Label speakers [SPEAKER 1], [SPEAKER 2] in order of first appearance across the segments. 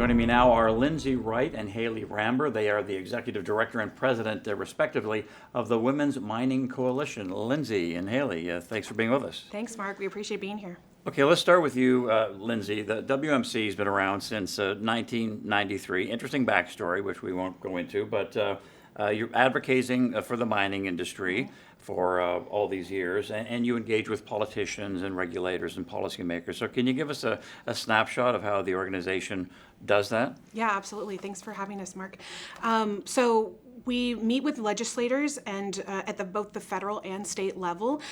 [SPEAKER 1] Joining me now are Lyndsey Wright and Hayley Rambur. They are the Executive Director and President, respectively, of the Women's Mining Coalition. Lyndsey and Hayley, thanks for being with us.
[SPEAKER 2] Thanks, Mark. We appreciate being here.
[SPEAKER 1] Okay, let's start with you, Lyndsey. The WMC has been around since 1993. Interesting backstory, which we won't go into, but you're advocating for the mining industry for all these years, and you engage with politicians and regulators and policymakers. So can you give us a snapshot of how the organization does that?
[SPEAKER 2] Yeah, absolutely. Thanks for having us, Mark. So we meet with legislators and at both the federal and state level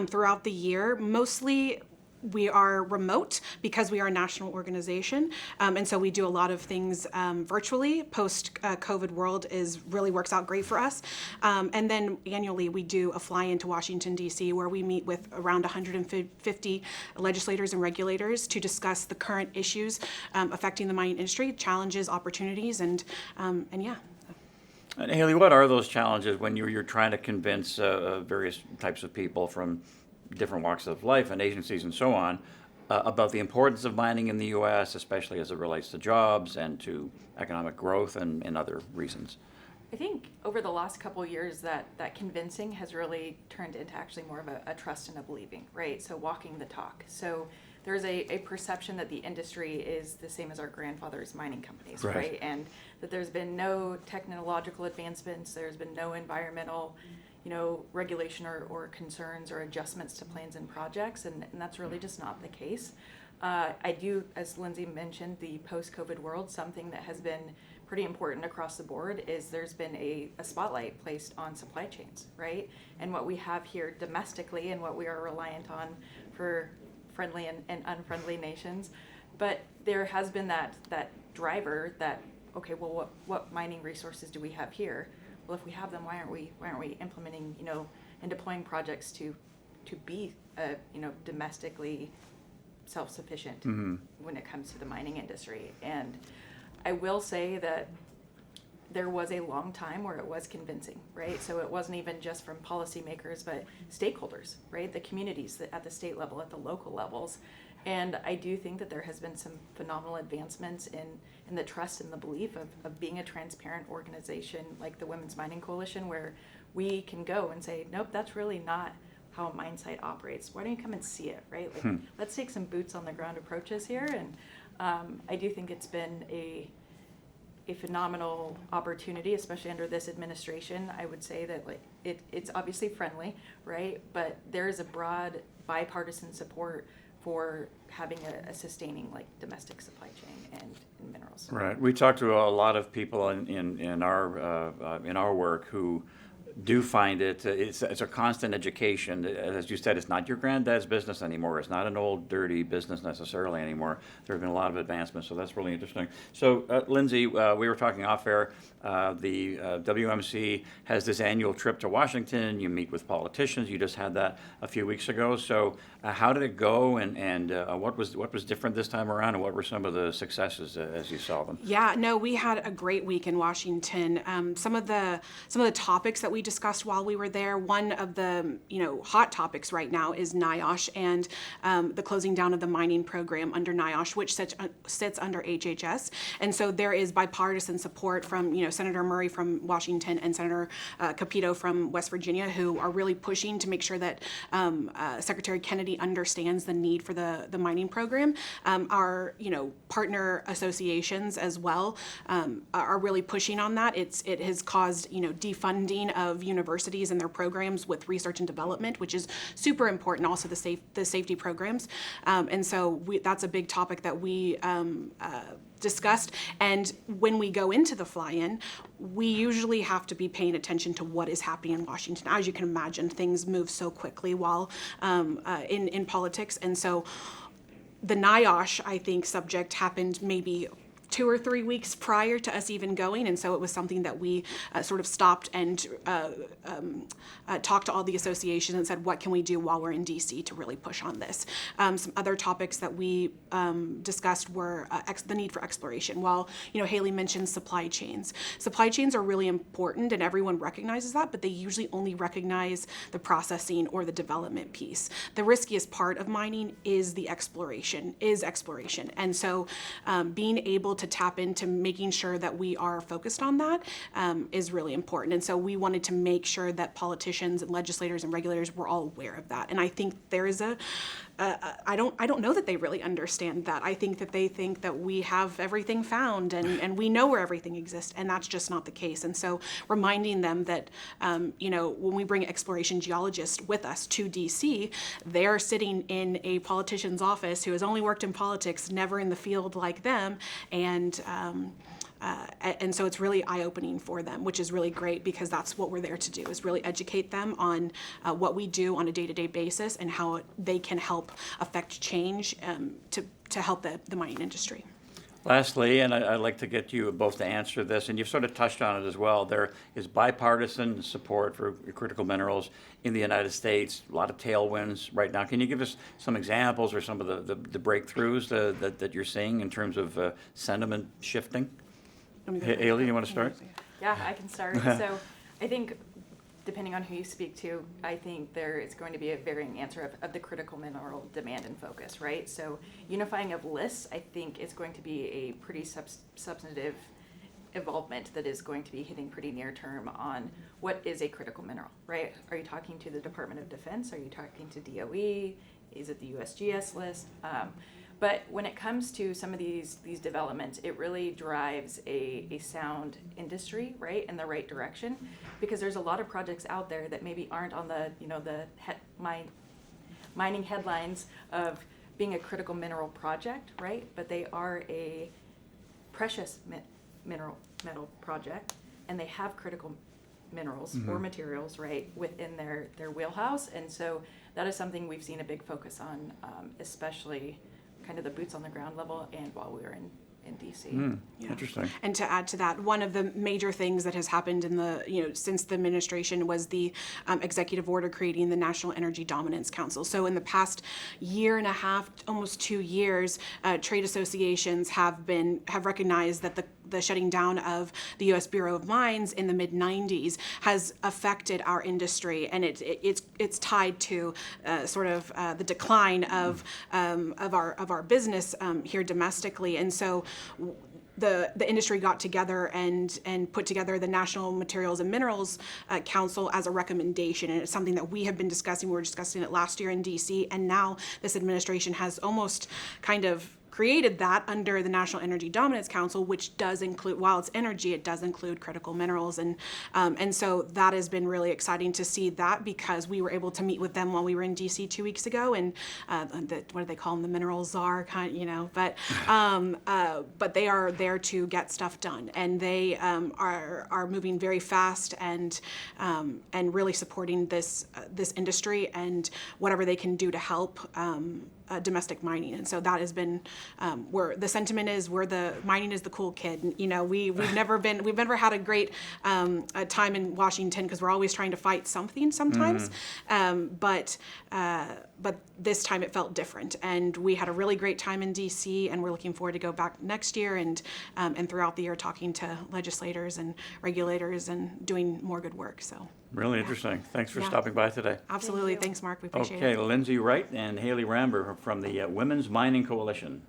[SPEAKER 2] throughout the year. Mostly we are remote because we are a national organization, and so we do a lot of things virtually. Post-COVID world really works out great for us. And then annually we do a fly-in to Washington, D.C., where we meet with around 150 legislators and regulators to discuss the current issues affecting the mining industry, challenges, opportunities, and yeah.
[SPEAKER 1] And Hayley, what are those challenges when you're trying to convince various types of people from different walks of life and agencies and so on about the importance of mining in the U.S., especially as it relates to jobs and to economic growth and other reasons?
[SPEAKER 3] I think over the last couple of years that convincing has really turned into actually more of a trust and a believing, right? So walking the talk. So there's a perception that the industry is the same as our grandfather's mining companies, right? And that there's been no technological advancements, there's been no environmental regulation or concerns or adjustments to plans and projects, and that's really just not the case. I do, as Lyndsey mentioned, the post-COVID world, something that has been pretty important across the board is there's been a spotlight placed on supply chains, right? And what we have here domestically and what we are reliant on for friendly and unfriendly nations. But there has been that driver that, okay, well, what mining resources do we have here? Well, if we have them, why aren't we implementing, and deploying projects to be, domestically self-sufficient when it comes to the mining industry? And I will say that there was a long time where it was convincing, right? So it wasn't even just from policymakers, but stakeholders, right? The communities at the state level, at the local levels. And I do think that there has been some phenomenal advancements in the trust and the belief of being a transparent organization like the Women's Mining Coalition, where we can go and say, nope, that's really not how a mine site operates. Why don't you come and see it, right? Let's take some boots on the ground approaches here. And I do think it's been a phenomenal opportunity, especially under this administration. I would say that it's obviously friendly, right? But there is a broad bipartisan support for having a sustaining domestic supply chain and minerals.
[SPEAKER 1] Right. We talked to a lot of people in our work who do find it's a constant education. As you said, it's not your granddad's business anymore. It's not an old, dirty business necessarily anymore. There have been a lot of advancements, so that's really interesting. So, Lyndsey, we were talking off air. The WMC has this annual trip to Washington. You meet with politicians. You just had that a few weeks ago. So, how did it go, and what was different this time around, and what were some of the successes as you saw them?
[SPEAKER 2] Yeah, no, we had a great week in Washington. Some of the topics that we discussed while we were there. One of the hot topics right now is NIOSH and the closing down of the mining program under NIOSH, which sits under HHS. And so there is bipartisan support from Senator Murray from Washington and Senator Capito from West Virginia, who are really pushing to make sure that Secretary Kennedy understands the need for the mining program. Our partner associations as well are really pushing on that. It has caused defunding of universities and their programs with research and development, which is super important. Also the safety programs, and so that's a big topic that we discussed. And when we go into the fly-in, we usually have to be paying attention to what is happening in Washington. As you can imagine, things move so quickly while in politics, and so the NIOSH, I think, subject happened maybe 2 or 3 weeks prior to us even going, and so it was something that we sort of stopped and talked to all the associations and said, what can we do while we're in DC to really push on this? Some other topics that we discussed were the need for exploration. While Hayley mentioned supply chains. Supply chains are really important, and everyone recognizes that, but they usually only recognize the processing or the development piece. The riskiest part of mining is exploration, and so being able to tap into making sure that we are focused on that is really important. And so we wanted to make sure that politicians and legislators and regulators were all aware of that. And I think there is I don't know that they really understand that. I think that they think that we have everything found and we know where everything exists, and that's just not the case. And so reminding them that, when we bring exploration geologists with us to DC, they're sitting in a politician's office who has only worked in politics, never in the field like them, and so it's really eye-opening for them, which is really great because that's what we're there to do, is really educate them on what we do on a day-to-day basis and how they can help affect change to help the mining industry.
[SPEAKER 1] Lastly, and I'd like to get you both to answer this, and you've sort of touched on it as well, there is bipartisan support for critical minerals in the United States, a lot of tailwinds right now. Can you give us some examples or some of the breakthroughs that you're seeing in terms of sentiment shifting? Hayley, you want to start?
[SPEAKER 3] Yeah, I can start. So I think depending on who you speak to, I think there is going to be a varying answer of the critical mineral demand and focus, right? So unifying of lists, I think, is going to be a pretty substantive involvement that is going to be hitting pretty near term on what is a critical mineral, right? Are you talking to the Department of Defense? Are you talking to DOE? Is it the USGS list? But when it comes to some of these developments, it really drives a sound industry, right, in the right direction, because there's a lot of projects out there that maybe aren't on the mining headlines of being a critical mineral project, right? But they are a precious metal project, and they have critical minerals or materials, right, within their wheelhouse, and so that is something we've seen a big focus on, especially kind of the boots on the ground level and while we were in DC.
[SPEAKER 2] Yeah.
[SPEAKER 1] Interesting.
[SPEAKER 2] And to add to that, one of the major things that has happened since the administration was the executive order creating the National Energy Dominance Council. So in the past year and a half, almost 2 years, trade associations have recognized that the shutting down of the U.S. Bureau of Mines in the mid-90s has affected our industry, and it's tied to the decline of our business here domestically, and so the industry got together and put together the National Materials and Minerals Council as a recommendation, and it's something that we have been discussing. We were discussing it last year in DC, and now this administration has almost kind of created that under the National Energy Dominance Council, which does include, while it's energy, it does include critical minerals, and so that has been really exciting to see that, because we were able to meet with them while we were in DC 2 weeks ago, and what do they call them, the mineral czar, but they are there to get stuff done, and they are moving very fast and really supporting this industry and whatever they can do to help domestic mining. And so that has been where the sentiment is, where the mining is the cool kid. We've never had a great time in Washington, because we're always trying to fight something sometimes. But this time it felt different, and we had a really great time in DC, and we're looking forward to go back next year and throughout the year talking to legislators and regulators and doing more good work. So.
[SPEAKER 1] Really interesting. Thanks for stopping by today.
[SPEAKER 2] Absolutely. Thanks, Mark. We appreciate it.
[SPEAKER 1] Okay, Lyndsey Wright and Hayley Rambur from the Women's Mining Coalition.